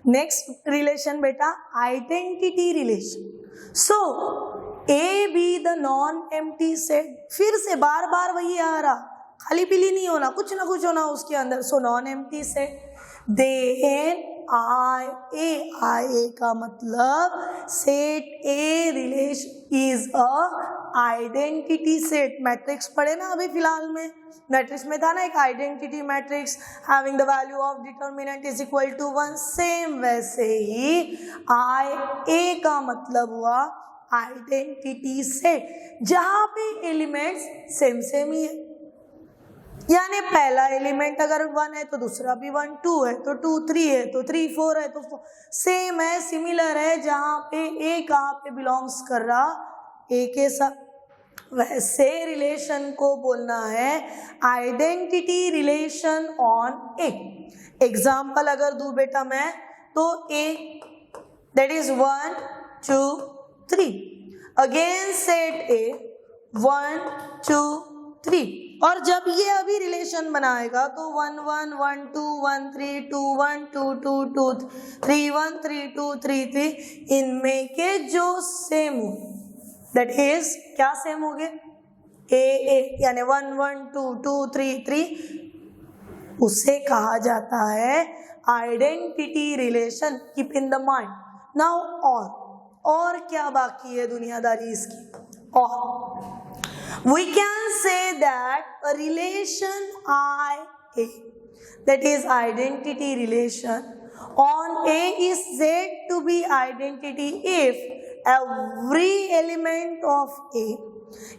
Next relation बेटा identity relation. So A be the non empty set, फिर से बार बार वही आ रहा, खाली पीली नहीं होना, कुछ ना कुछ होना उसके अंदर। So non empty set then I A का मतलब set A relation is a identity set. Matrix पढ़े ना अभी फिलहाल में, मैट्रिक्स में था ना एक identity matrix having the value of determinant is equal to 1। Same वैसे ही आई ए का मतलब हुआ आइडेंटिटी सेट जहां पे एलिमेंट्स सेम सेम ही है, यानी पहला एलिमेंट अगर 1 है तो दूसरा भी 1, 2 है तो 2, 3 है तो 3, 4 है तो 4, सेम है, सिमिलर है। जहां पे ए कहाँ पे बिलोंग्स कर रहा, ए के साथ, वैसे रिलेशन को बोलना है identity relation on A. Example अगर दूं बेटा मैं तो A that is 1, 2, 3, again set A 1, 2, 3। और जब ये अभी रिलेशन बनाएगा तो 1, 1, 1, 2, 1, 3, 2, 1, 2, 2, 2, 3, 1, 3, 2, 3, 3, इनमें के जो सेम हो दैट इज क्या सेम हो गए ए यानी 1, 1, 2, 2, 3, 3, उसे कहा जाता है identity relation. Keep in the mind now. और क्या बाकी है दुनियादारी इसकी, और we can say that a relation IA, that is identity relation on A, is said to be identity if every element of A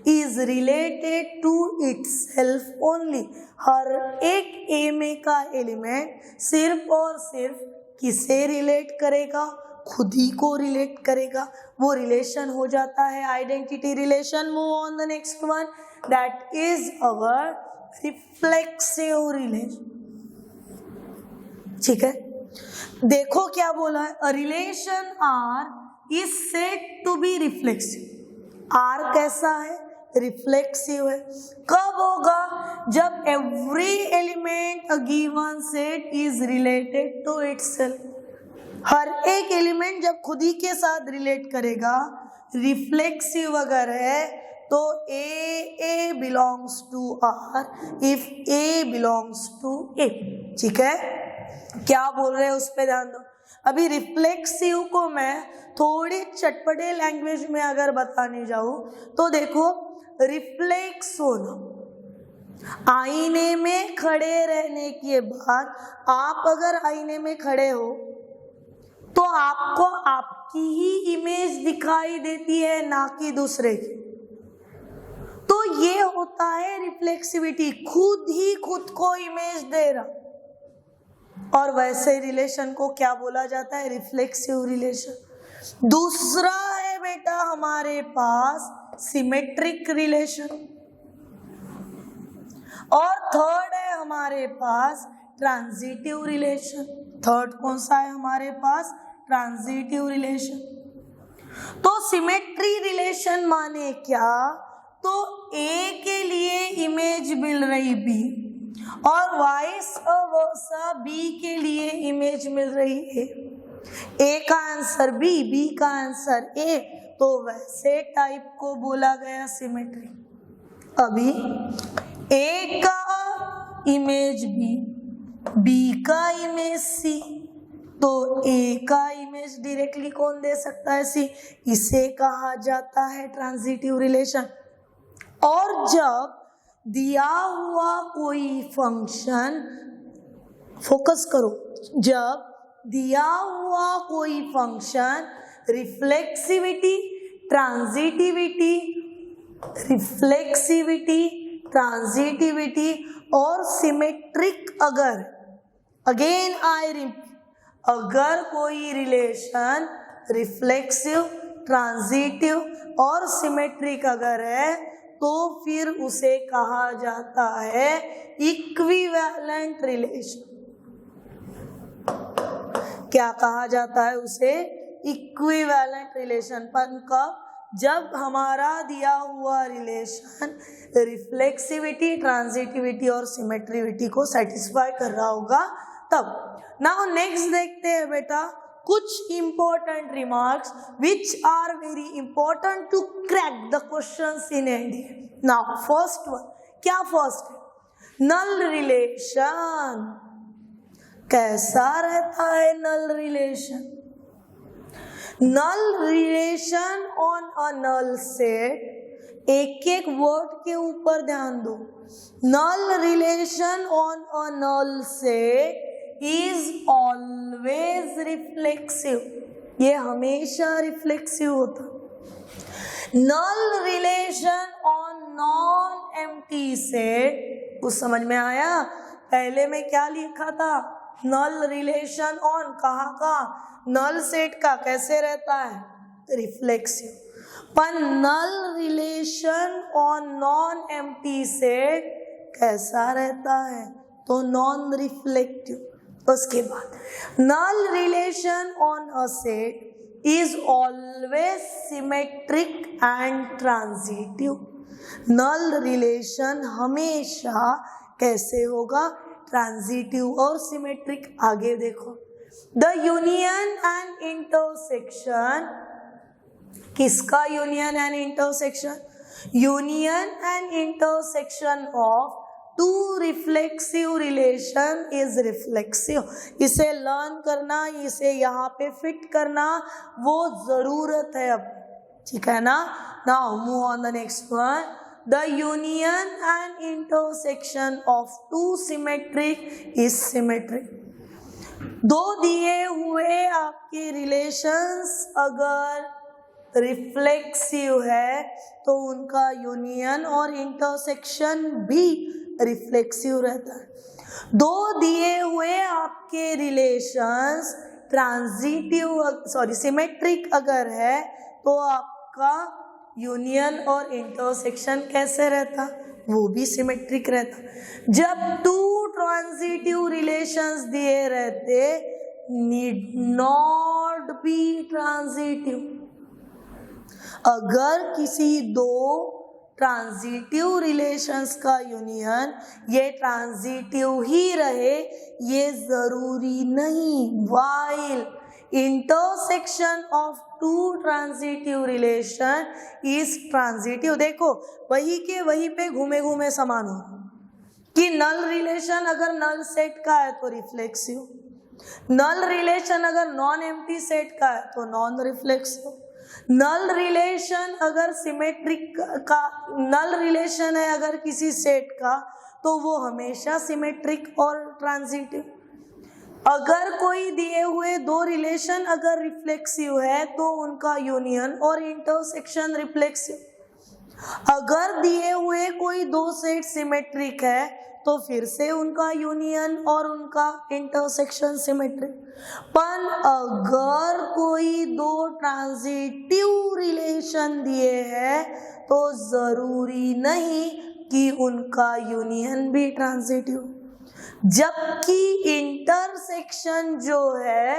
is related to itself only। हर एक A में का एलिमेंट सिर्फ और सिर्फ किसे रिलेट करेगा, खुद ही को रिलेट करेगा, वो रिलेशन हो जाता है identity relation. Move on the next one, that is our reflexive relation. ठीक है, देखो क्या बोला है, a relation R is said to be reflexive. R कैसा है, रिफ्लेक्सिव है। कब होगा, जब every element a given set is related to itself. हर एक एलिमेंट जब खुद ही के साथ रिलेट करेगा, रिफ्लेक्सिव अगर है तो A belongs to R if A belongs to A. ठीक है, क्या बोल रहे हैं उस पर ध्यान दो। अभी रिफ्लेक्सिव को मैं थोड़ी चटपटे लैंग्वेज में अगर बताने जाऊं तो देखो, रिफ्लेक्स होना, आईने में खड़े रहने के बाद आप अगर आईने में खड़े हो तो आपको आपकी ही इमेज दिखाई देती है, ना कि दूसरे की। तो ये होता है रिफ्लेक्सिविटी, खुद ही खुद को इमेज दे रहा। और वैसे रिलेशन को क्या बोला जाता है, रिफ्लेक्सिव रिलेशन। दूसरा है बेटा हमारे पास सिमेट्रिक रिलेशन, और थर्ड है हमारे पास ट्रांजिटिव रिलेशन। थर्ड कौन सा है हमारे पास, ट्रांजिटिव रिलेशन। तो सिमेट्री रिलेशन माने क्या, तो ए के लिए इमेज मिल रही बी और वाइस वर्सा बी के लिए इमेज मिल रही ए का आंसर बी का आंसर ए, तो वैसे टाइप को बोला गया सिमेट्री। अभी ए का इमेज बी का इमेज सी, तो ए का इमेज डायरेक्टली कौन दे सकता है, सी। इसे कहा जाता है ट्रांजिटिव रिलेशन। और जब दिया हुआ कोई फंक्शन, फोकस करो, जब दिया हुआ कोई फंक्शन रिफ्लेक्सिविटी, ट्रांजिटिविटी और सिमेट्रिक अगर, अगेन आई रिपीट, अगर कोई रिलेशन रिफ्लेक्सिव, ट्रांजिटिव और सिमेट्रिक अगर है तो फिर उसे कहा जाता है इक्विवेलेंट रिलेशन। क्या कहा जाता है उसे, इक्विवेलेंट रिलेशन। पर कब, जब हमारा दिया हुआ रिलेशन रिफ्लेक्सिविटी, ट्रांजिटिविटी और सिमेट्रिविटी को सेटिस्फाई कर रहा होगा, तब नाउ नेक्स्ट देखते हैं बेटा कुछ important remarks which are very important to crack the questions in NDA. Now first one, क्या फर्स्ट है? Null relation. कैसा रहता है null relation? Null relation on a null set, एक एक वर्ड के ऊपर ध्यान दो। Null relation on a null set is always reflexive, ये हमेशा रिफ्लेक्सिव होता। Null relation on non empty set, कुछ समझ में आया? पहले में क्या लिखा था? नल रिलेशन ऑन, कहाँ का? नल सेट का। कैसे रहता है? रिफ्लेक्सिव। पर null relation on non empty set कैसा रहता है? तो नॉन रिफ्लेक्टिव। उसके बाद null relation on a set is always symmetric and transitive. Null relation हमेशा कैसे होगा? ट्रांजिटिव और सिमेट्रिक। आगे देखो, द यूनियन एंड इंटरसेक्शन, किसका union and intersection? Union and intersection of two reflexive relation is reflexive. इसे लर्न करना, इसे यहाँ पे फिट करना वो जरूरत है अब, ठीक है ना? Now move on the next one. The union and intersection of two symmetric is symmetric. दो दिए हुए आपके रिलेशंस अगर रिफ्लेक्सिव है तो उनका यूनियन और इंटरसेक्शन भी रिफ्लेक्सिव रहता है। दो दिए हुए आपके रिलेशंस सिमेट्रिक अगर है तो आपका यूनियन और इंटरसेक्शन कैसे रहता? वो भी सिमेट्रिक रहता। जब टू ट्रांजिटिव रिलेशंस दिए रहते, नीड नॉट बी ट्रांजिटिव। अगर किसी दो ट्रांजिटिव रिलेशंस का यूनियन ये ट्रांजिटिव ही रहे, ये जरूरी नहीं। While intersection of two transitive relation is transitive. देखो वही के वही पे घूमे घूमे समान हो कि नल रिलेशन अगर नल सेट का है तो रिफ्लेक्सिव, नल रिलेशन अगर नॉन एम्प्टी सेट का है तो नॉन रिफ्लेक्सिव, नल रिलेशन अगर सिमेट्रिक का नल रिलेशन है अगर किसी सेट का तो वो हमेशा सिमेट्रिक और ट्रांजिटिव। अगर कोई दिए हुए दो रिलेशन अगर रिफ्लेक्सिव है तो उनका यूनियन और इंटरसेक्शन रिफ्लेक्सिव। अगर दिए हुए कोई दो सेट सिमेट्रिक है तो फिर से उनका यूनियन और उनका इंटरसेक्शन सिमेट्रिक। पर अगर कोई दो ट्रांजिटिव रिलेशन दिए हैं तो जरूरी नहीं कि उनका यूनियन भी ट्रांजिटिव, जबकि इंटरसेक्शन जो है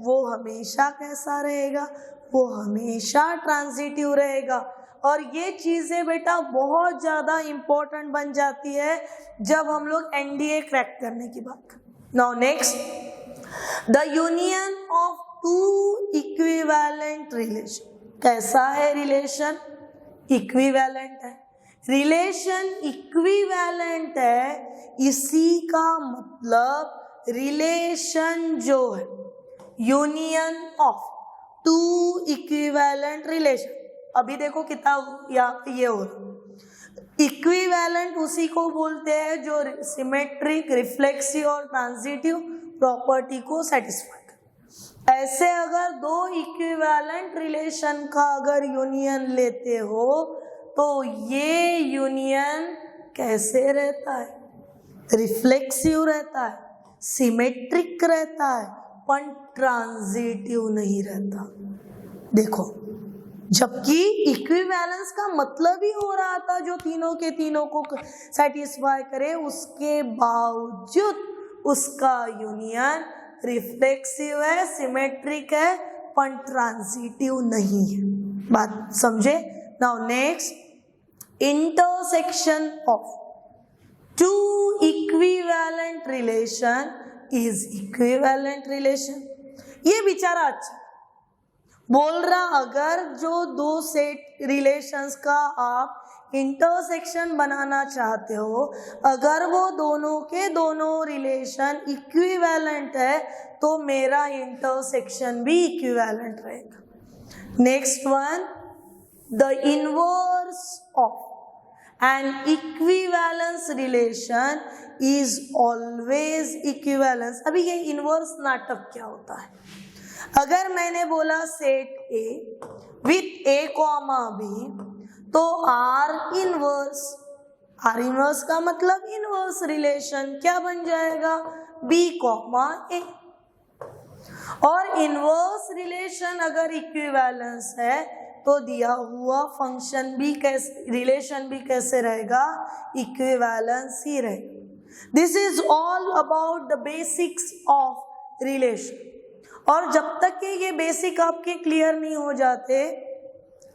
वो हमेशा कैसा रहेगा? वो हमेशा ट्रांजिटिव रहेगा। और ये चीजें बेटा बहुत ज्यादा इंपॉर्टेंट बन जाती है जब हम लोग एनडीए क्रैक करने की बात करें। Now next, the union of two equivalent relation. कैसा है रिलेशन? इक्विवेलेंट है। रिलेशन इक्विवेलेंट है, इसी का मतलब रिलेशन जो है union of two equivalent relation. अभी देखो कितना ये हो इक्विवेलेंट उसी को बोलते हैं जो सिमेट्रिक, रिफ्लेक्सिव और ट्रांजिटिव प्रॉपर्टी को सेटिस्फाई करे। ऐसे अगर दो इक्विवेलेंट रिलेशन का अगर यूनियन लेते हो तो ये यूनियन कैसे रहता है? रिफ्लेक्सिव रहता है, सिमेट्रिक रहता है, पर ट्रांजिटिव नहीं रहता। देखो, जबकि इक्विवेलेंस का मतलब ही हो रहा था जो तीनों के तीनों को सेटिस्फाई करे, उसके बावजूद उसका यूनियन रिफ्लेक्सिव है, सिमेट्रिक है, पर ट्रांजिटिव नहीं है। बात समझे? Now next, intersection of two equivalent relation is equivalent relation. ये बेचारा अच्छा बोल रहा, अगर जो दो सेट रिलेशंस का आप इंटरसेक्शन बनाना चाहते हो, अगर वो दोनों के दोनों रिलेशन इक्विवेलेंट है तो मेरा इंटरसेक्शन भी इक्विवेलेंट रहेगा। Next one, the inverse of N equivalence relation is always equivalence. अभी ये इनवर्स नाटक क्या होता है? अगर मैंने बोला set a with a comma b, तो आर इनवर्स का मतलब इनवर्स रिलेशन क्या बन जाएगा? B comma a. और इनवर्स रिलेशन अगर इक्विवेलेंस है तो दिया हुआ फंक्शन भी कैसे, रिलेशन भी कैसे रहेगा? इक्विवेलेंस ही रहेगा। This is all about the basics of relation. और जब तक कि ये बेसिक आपके क्लियर नहीं हो जाते,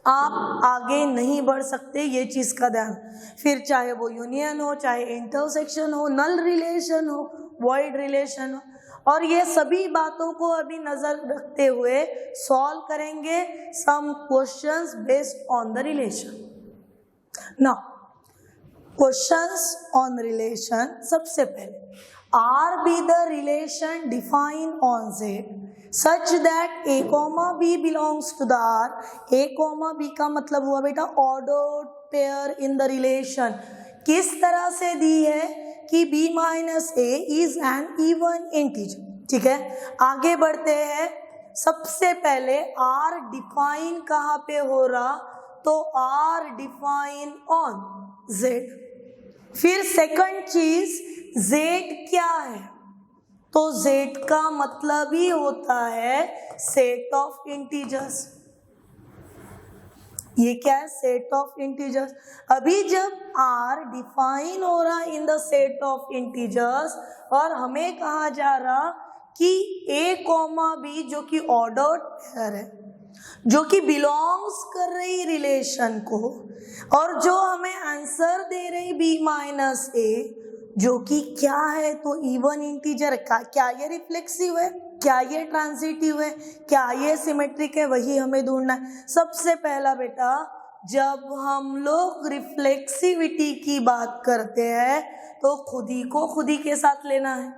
आप आगे नहीं बढ़ सकते। ये चीज का ध्यान, फिर चाहे वो यूनियन हो, चाहे इंटरसेक्शन हो, नल रिलेशन हो, वॉइड रिलेशन हो, और ये सभी बातों को अभी नजर रखते हुए सॉल्व करेंगे some questions based on the relation. Now questions on relation. सबसे पहले, R be the relation define on Z such that a comma b belongs to the R। a comma b का मतलब हुआ बेटा ordered pair in the relation। किस तरह से दी है कि b minus a is an even integer। ठीक है, आगे बढ़ते हैं। सबसे पहले R डिफाइन कहाँ पे हो रहा? तो R डिफाइन ऑन Z। फिर सेकंड चीज, Z क्या है? तो Z का मतलब ही होता है सेट ऑफ इंटीजर्स। ये क्या है? Set of integers. अभी जब R डिफाइन हो रहा in the set of integers और हमें कहा जा रहा कि A कॉमा B जो कि ऑर्डर्ड पेयर है, जो कि बिलोंग्स कर रही रिलेशन को, और जो हमें आंसर दे रही B माइनस A जो कि क्या है? तो इवन इंटीजर का। क्या ये रिफ्लेक्सिव है? क्या ये ट्रांजिटिव है? क्या ये सिमेट्रिक है? वही हमें ढूंढना है। सबसे पहला बेटा, जब हम लोग रिफ्लेक्सिविटी की बात करते हैं तो खुद ही को खुद ही के साथ लेना है,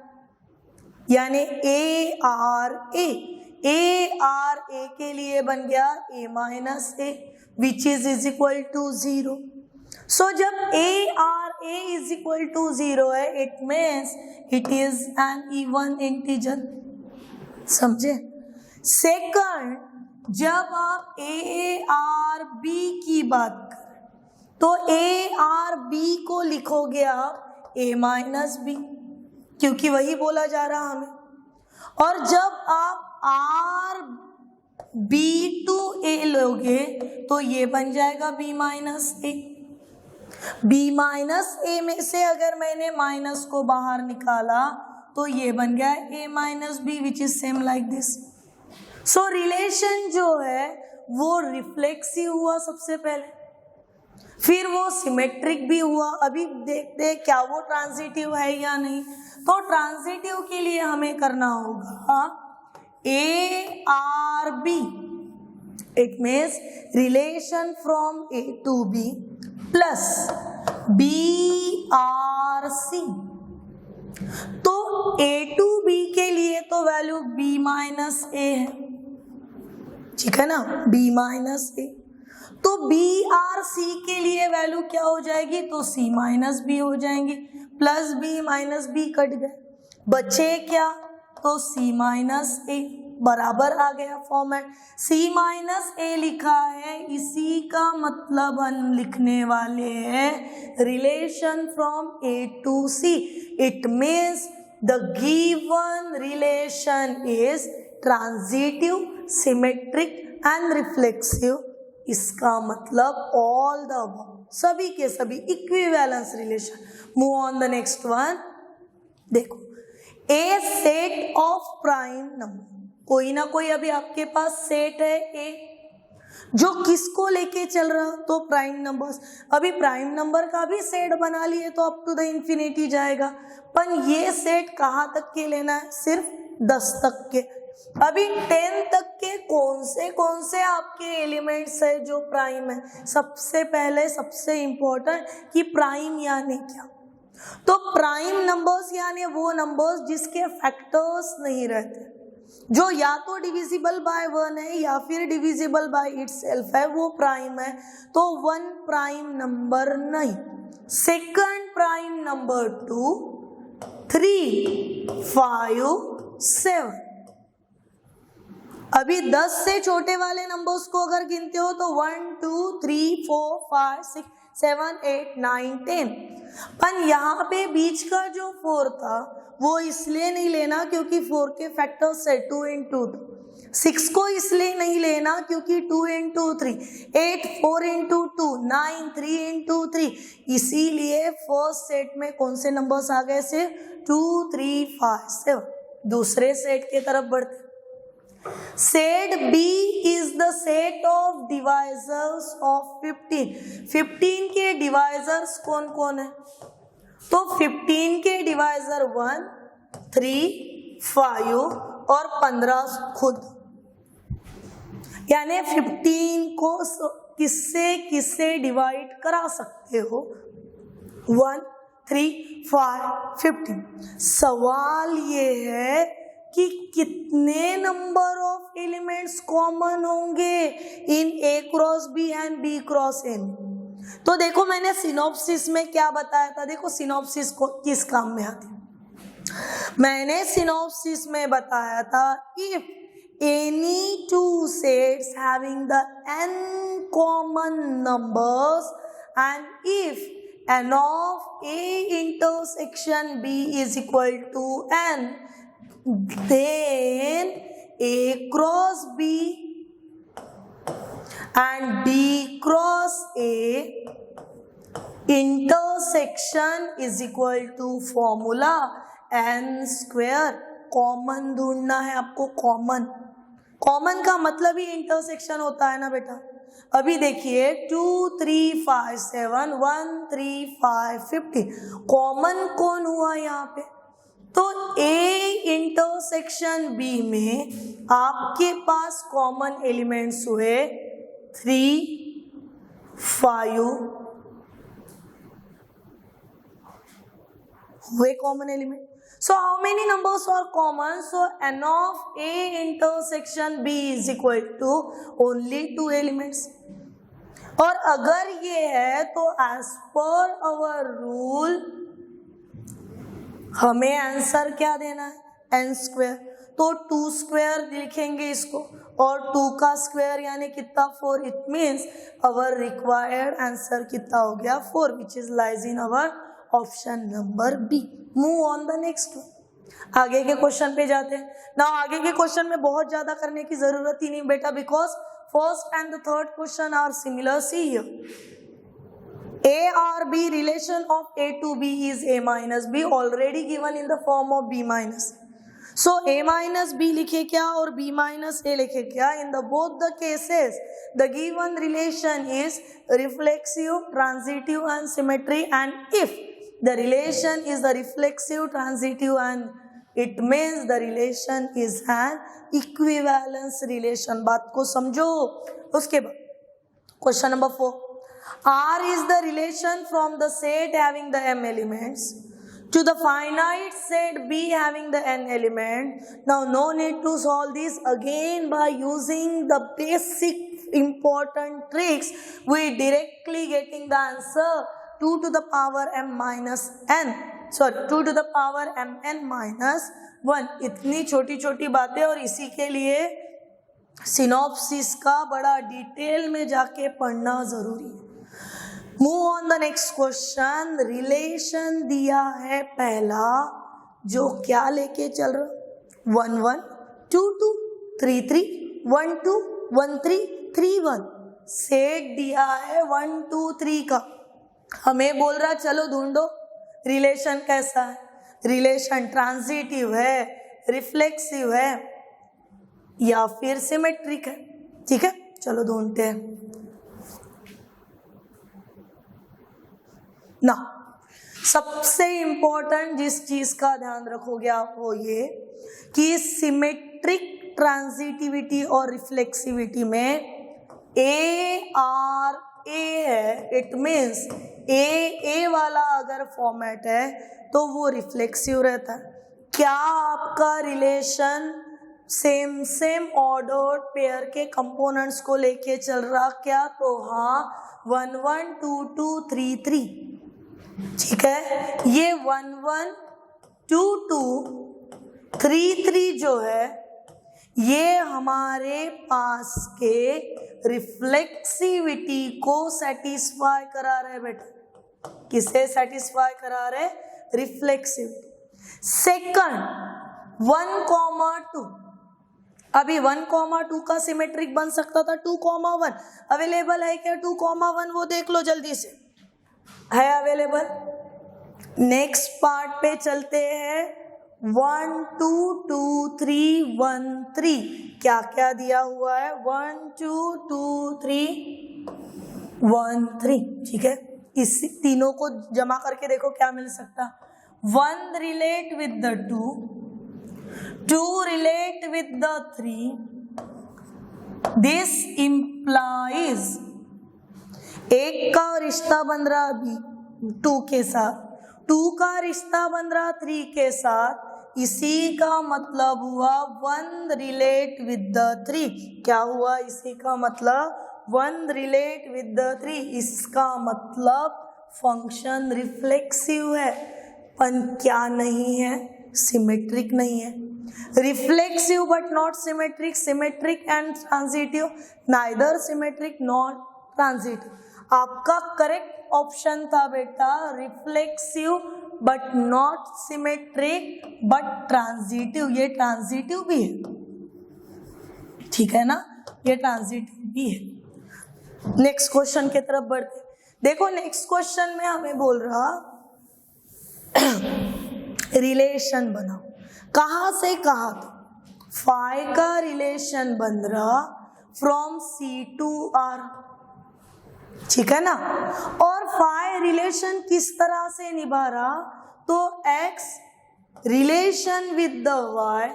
यानी ए आर ए के लिए बन गया a minus a which is equal to 0। So जब a इज इक्वल टू 0 है, it means it is an even integer. समझे? सेकंड, जब आप a की बात करें तो a को लिखोगे आप a माइनस बी, क्योंकि वही बोला जा रहा हमें। और जब आप b टू a लोगे तो ये बन जाएगा b माइनस ए। b माइनस ए में से अगर मैंने माइनस को बाहर निकाला तो ये बन गया a minus b which is same like this. So relation जो है वो रिफ्लेक्सिव हुआ सबसे पहले, फिर वो सिमेट्रिक भी हुआ। अभी देखते हैं क्या वो ट्रांजिटिव है या नहीं। तो ट्रांजिटिव के लिए हमें करना होगा a r b, it means relation from a to b plus b r c। तो a टू b के लिए तो वैल्यू b माइनस a है, ठीक है ना, b माइनस a। तो b r c के लिए वैल्यू क्या हो जाएगी? तो c माइनस b हो जाएंगी, plus b minus b cut गए, बचे क्या? तो c माइनस a बराबर आ गया फॉर्मेट। c माइनस a लिखा है, इसी का मतलब हम लिखने वाले हैं relation from a to c। It means the given relation is transitive, symmetric and reflexive. इसका मतलब ऑल द अबव, सभी के सभी equivalence relation. Move on the next one. देखो, a set of prime number, कोई ना कोई अभी आपके पास सेट है ए, जो किसको लेके चल रहा, तो प्राइम नंबर्स। अभी प्राइम नंबर का भी सेट बना लिए तो अप टू द इंफिनिटी जाएगा, पर ये सेट कहाँ तक के लेना है, सिर्फ 10 तक के। अभी 10 तक के कौन से आपके एलिमेंट्स है जो प्राइम है। सबसे पहले सबसे इंपॉर्टेंट कि प्राइम यानी क्या, तो प्राइम नंबर्स यानी वो नंबर्स जिसके फैक्टर्स नहीं रहते, जो या तो डिविजिबल बाय 1 है या फिर डिविजिबल बाय इटसेल्फ है, वो प्राइम है। तो 1 प्राइम नंबर नहीं, सेकंड प्राइम नंबर 2, 3, 5, 7। अभी 10 से छोटे वाले नंबर्स को अगर गिनते हो तो 1, 2, 3, 4, 5, 6, 7, 8, 9, 10। पर यहाँ पे बीच का जो 4 था वो इसलिए नहीं लेना क्योंकि 4 के फैक्टर्स है 2 into 2। 6 को इसलिए नहीं लेना क्योंकि 2 into 3, 8 4 into 2, 9 3 into 3। इसीलिए फर्स्ट सेट में कौन से नंबर्स आ गए से 2, 3, 5, 7। दूसरे सेट की तरफ बढ़ते, set B is the set of divisors of 15। 15 के डिवाइजर्स कौन कौन है, तो 15 के डिवाइजर 1, 3, 5 और 15 खुद, यानी 15 को किससे डिवाइड करा सकते हो, 1, 3, 5, 15। सवाल ये है कि कितने नंबर ऑफ एलिमेंट्स कॉमन होंगे इन A cross B and B cross N। तो देखो मैंने सिनॉप्सिस में क्या बताया था, देखो सिनॉप्सिस को किस काम में आती है। मैंने सिनॉप्सिस में बताया था if any two sets having the n common numbers and if n of A intersection B is equal to n, then A cross B and B cross A intersection is equal to formula n square। Common ढूंढना है आपको, common का मतलब ही intersection होता है ना बेटा। अभी देखिए 2, 3, 5, 7, 1, 3, 5, 50, कॉमन कौन हुआ यहाँ पे, तो A इंटरसेक्शन B में आपके पास कॉमन एलिमेंट्स हुए 3, 5 हुए common element. So how many numbers are common? So n of A intersection B is equal to only 2 elements। और अगर ये है तो as per our rule हमें आंसर क्या देना है, n स्क्वायर। तो 2 स्क्वायर लिखेंगे इसको और 2 का स्क्वायर यानी कितना 4। It means our required answer कितना हो गया 4, which is lies in our option number b. Move on the next one, आगे के क्वेश्चन पे जाते हैं ना। आगे के क्वेश्चन में बहुत ज्यादा करने की जरूरत ही नहीं बेटा, because first and the third question are similar. See here A or B relation of A to B is A minus B, already given in the form of B minus। So A minus B लिखे क्या और B minus A लिखे क्या। In the both the cases the given relation is reflexive, transitive and symmetry, and if the relation is the reflexive, transitive and it means the relation is an equivalence relation। बात को समझो। उसके बाद question number 4, R is the relation from the set having the m elements to the finite set B having the n element। Now no need to solve this again by using the basic important tricks, we directly getting the answer 2 to the power m minus n, sorry 2 to the power mn minus 1। इतनी छोटी छोटी बातें, और इसी के लिए synopsis का बड़ा डिटेल में जाके पढ़ना जरूरी है। Move on the next question. Relation दिया है पहला, जो क्या लेके चल रहा 1 1 2 2 3 3 1 2 1 3 3 1। सेट दिया है 1 2 3 का, हमें बोल रहा चलो ढूंढो रिलेशन कैसा है। रिलेशन ट्रांजिटिव है, रिफ्लेक्सिव है या फिर सिमेट्रिक है। ठीक है, चलो ढूंढते हैं ना। सबसे इंपॉर्टेंट जिस चीज का ध्यान रखोगे आप वो ये कि सिमेट्रिक ट्रांजिटिविटी और रिफ्लेक्सिविटी में ए आर ए है, इट मीन्स ए वाला अगर फॉर्मेट है तो वो रिफ्लेक्सिव रहता है। क्या आपका रिलेशन सेम ऑर्डर्ड पेयर के कंपोनेंट्स को लेके चल रहा क्या? तो हाँ 1 1 2 2 3 3, ठीक है। ये 1 1 2 2 3 3 जो है ये हमारे पास के रिफ्लेक्सिविटी को सेटिस्फाई करा रहे बेटा। किसे सेटिस्फाई करा रहे? रिफ्लेक्सिविटी। सेकंड 1, 2, अभी 1, 2 का सिमेट्रिक बन सकता था 2, 1 अवेलेबल है क्या? 2, 1 वो देख लो जल्दी से, है अवेलेबल। नेक्स्ट पार्ट पे चलते हैं। 1 2 2 3 1 3 क्या क्या दिया हुआ है? 1 2 2 3 1 3, ठीक है। इस तीनों को जमा करके देखो क्या मिल सकता। 1 relate with the 2 relate with the 3, this implies एक का रिश्ता बन रहा अभी 2 के साथ, 2 का रिश्ता बन रहा 3 के साथ, इसी का मतलब हुआ 1 रिलेट विद द 3। क्या हुआ? इसी का मतलब 1 रिलेट विद द 3, इसका मतलब फंक्शन रिफ्लेक्सिव है, पर क्या नहीं है? सिमेट्रिक नहीं है। Reflexive but not symmetric, symmetric and transitive, neither symmetric not transitive. आपका करेक्ट ऑप्शन था बेटा reflexive but not symmetric but transitive. ये ट्रांजिटिव भी है, ठीक है ना, ये ट्रांजिटिव भी है। नेक्स्ट क्वेश्चन की तरफ बढ़ते। देखो नेक्स्ट क्वेश्चन में हमें बोल रहा रिलेशन बनाओ। कहां से कहा था? फाई का रिलेशन बन रहा फ्रॉम सी टू आर, ठीक है ना। और फाई रिलेशन किस तरह से निभा रहा? तो x relation with the y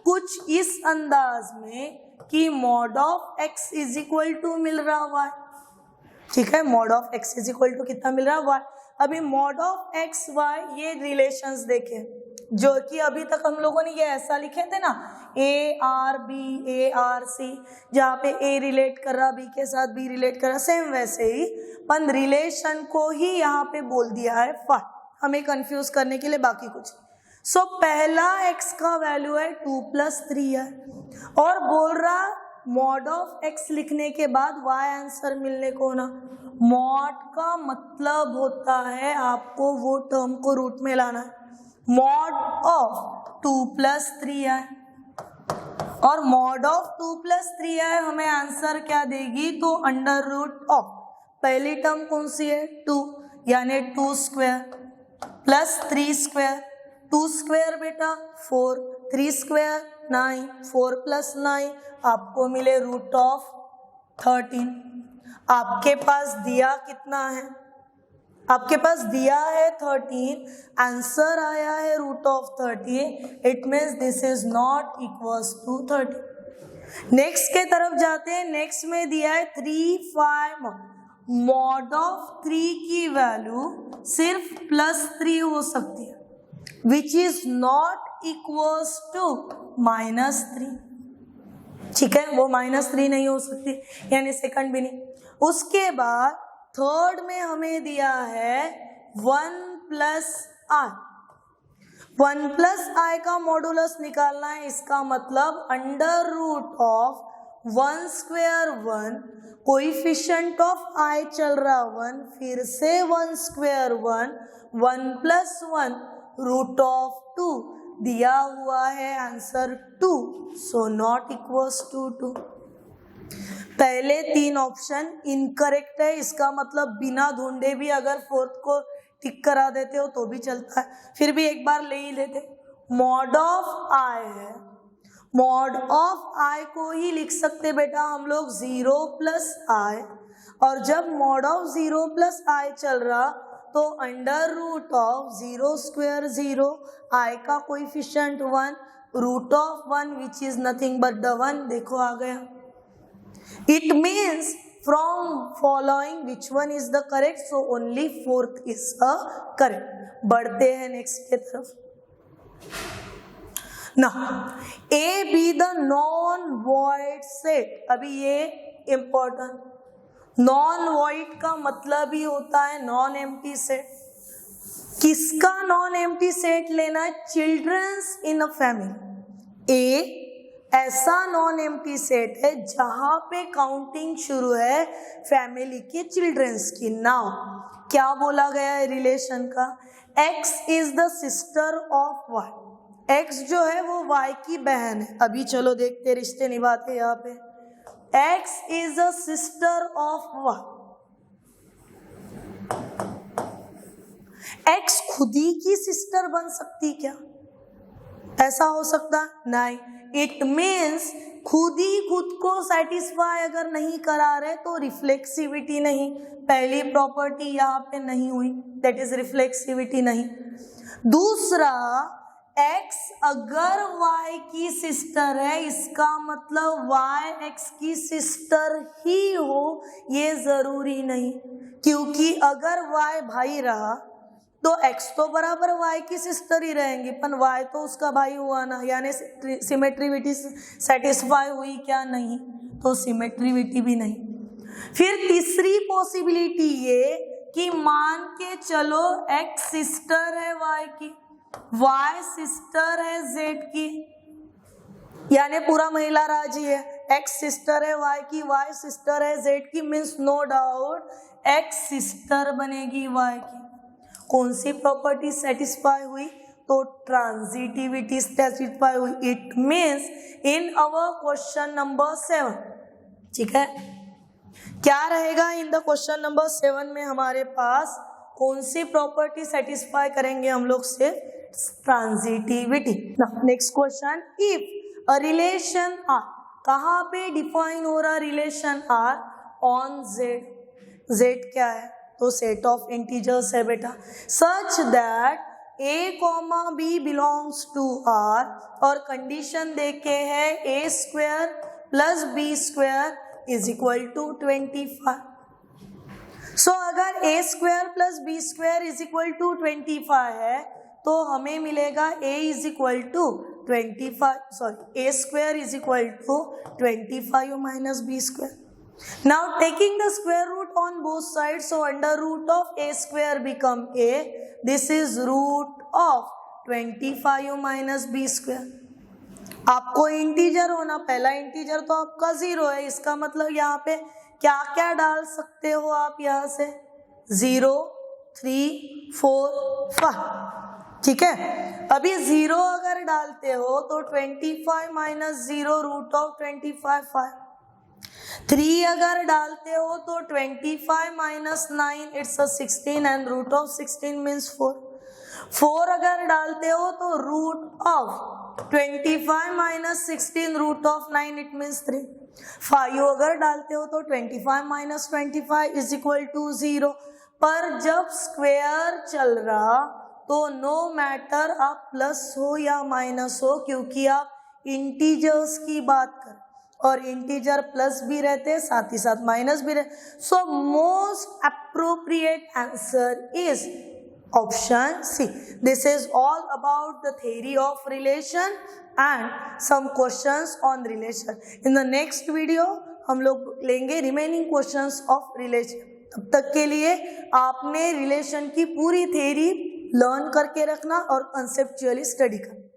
कुछ इस अंदाज में कि mod of x is equal to मिल रहा y, ठीक है। Mod of x is equal to कितना मिल रहा? y। अभी मॉड ऑफ x y ये रिलेशंस देखे जो कि अभी तक हम लोगों ने ये ऐसा लिखे थे ना, a R b a R c, जहाँ पे ए रिलेट कर रहा बी के साथ, बी रिलेट कर रहा, सेम वैसे ही पर रिलेशन को ही यहाँ पे बोल दिया है फाई, हमें कंफ्यूज करने के लिए, बाकी कुछ। सो पहला x का वैल्यू है 2 + 3 है, और बोल रहा मॉड ऑफ x लिखने के बाद y आंसर मिलने को ना। मॉड का मतलब होता है आपको वो टर्म को रूट में लाना है। मॉड ऑफ 2 + 3 है, और मॉड ऑफ 2 + 3 है, हमें आंसर क्या देगी? तो √ऑफ पहली टर्म कौन सी है? 2, यानी 2 स्क्वायर प्लस 3 स्क्वायर, 2 स्क्वायर बेटा 4, 3 स्क्वायर 9, 4 + 9 आपको मिले √13। आपके पास दिया कितना है? आपके पास दिया है 13, आंसर आया है √13, it means this is not equals to 30। Next के तरफ जाते हैं। नेक्स्ट में दिया है 3 5, मॉड ऑफ 3 की वैल्यू सिर्फ +3 हो सकती है, which is not equals to -3, ठीक है। वो -3 नहीं हो सकती, यानी सेकंड भी नहीं। उसके बाद थर्ड में हमें दिया है 1 + i, 1 + i का मॉडुलस निकालना है, इसका मतलब √1 स्क्वायर 1, कोएफिशिएंट ऑफ i चल रहा 1, फिर से 1 स्क्वायर 1, 1 + 1 √2 दिया हुआ है answer 2, so not equals to 2। पहले 3 ऑप्शन इनकरेक्ट है, इसका मतलब बिना ढूंढे भी अगर फोर्थ को टिक करा देते हो तो भी चलता है, फिर भी एक बार ले ही लेते। मॉड ऑफ i है, मॉड ऑफ i को ही लिख सकते बेटा हम लोग 0 प्लस i, और जब मॉड ऑफ 0 प्लस i चल रहा तो under root of 0 square 0, i का coefficient 1, root of 1 which is nothing but the 1, देखो आ गया। It means from following which one is the correct, so only fourth is a correct. बढ़ते हैं next के तरफ। ना a be the non void set, अभी ये इंपॉर्टेंट, नॉन वॉइड का मतलब ही होता है नॉन एम्प्टी सेट। किसका नॉन एम्प्टी सेट लेना है? Children's in a family. ए ऐसा नॉन एम्प्टी सेट है जहां पे काउंटिंग शुरू है फैमिली के चिल्ड्रंस की। नाउ क्या बोला गया है रिलेशन का? x is the sister of y, x जो है वो y की बहन है। अभी चलो देखते रिश्ते निभाते यहाँ पे। x is a sister of y, x खुद ही की सिस्टर बन सकती क्या? ऐसा हो सकता नहीं। इट मीन्स खुद ही खुद को सेटिस्फाई अगर नहीं करा रहे तो रिफ्लेक्सिविटी नहीं, पहली प्रॉपर्टी यहाँ पे नहीं हुई, दैट इज रिफ्लेक्सिविटी नहीं। दूसरा, x अगर y की सिस्टर है इसका मतलब y x की सिस्टर ही हो ये जरूरी नहीं, क्योंकि अगर y भाई रहा तो x तो बराबर y की सिस्टर ही रहेंगी, पर y तो उसका भाई हुआ ना, यानी सिमेट्रिविटी सेटिस्फाई हुई क्या? नहीं, तो सिमेट्रिविटी भी नहीं। फिर तीसरी पॉसिबिलिटी ये कि मान के चलो x सिस्टर है y की, y सिस्टर है z की, यानी पूरा महिला राजी है, x सिस्टर है y की, y सिस्टर है z की, means no doubt x sister बनेगी y की। कौन सी प्रॉपर्टी सेटिस्फाई हुई? तो ट्रांजिटिविटी सेटिस्फाई हुई। It means in our question number 7, ठीक है, क्या रहेगा इन द क्वेश्चन नंबर 7 में हमारे पास कौन सी प्रॉपर्टी सेटिस्फाई करेंगे हम लोग? से transitivity. Next question, if a relation R, कहाँ पे डिफाइन हो रहा relation R? On Z. Z क्या है? तो सेट ऑफ इंटीजर्स है बेटा, such that a comma b belongs to r, और कंडीशन देके है a square plus b square is equal to 25। So अगर a square plus b square is equal to 25 है तो हमें मिलेगा a is equal to 25, sorry a square is equal to 25 minus b square. Now taking the square root on both sides, so under root of a square become a, this is root of 25 minus b square। आपको integer होना, पहला integer तो आपका 0 है, इसका मतलब यहाँ पे क्या क्या डाल सकते हो आप? यहाँ से 0, 3, 4, 5, ठीक है। अभी 0 अगर डालते हो तो 25 माइनस 0 रूट ऑफ 25 5। 3 अगर डालते हो तो 25 minus 9 it's 16 and root of 16 means 4। 4 अगर डालते हो तो root of 25 minus 16 root of 9 it means 3। 5 अगर डालते हो तो 25 माइनस 25 इज इक्वल टू 0। पर जब स्क्वायर चल रहा तो नो मैटर आप प्लस हो या माइनस हो, क्योंकि आप इंटीजर्स की बात कर, और इंटीजर प्लस भी रहते हैं साथ ही साथ माइनस भी रहते। So most appropriate answer is option c. This is all about the theory of relation and some questions on relation. In the next video हम लोग लेंगे रिमेनिंग क्वेश्चंस ऑफ रिलेशन। तब तक के लिए आपने रिलेशन की पूरी थ्योरी लर्न करके रखना और कंसेप्चुअली स्टडी करना।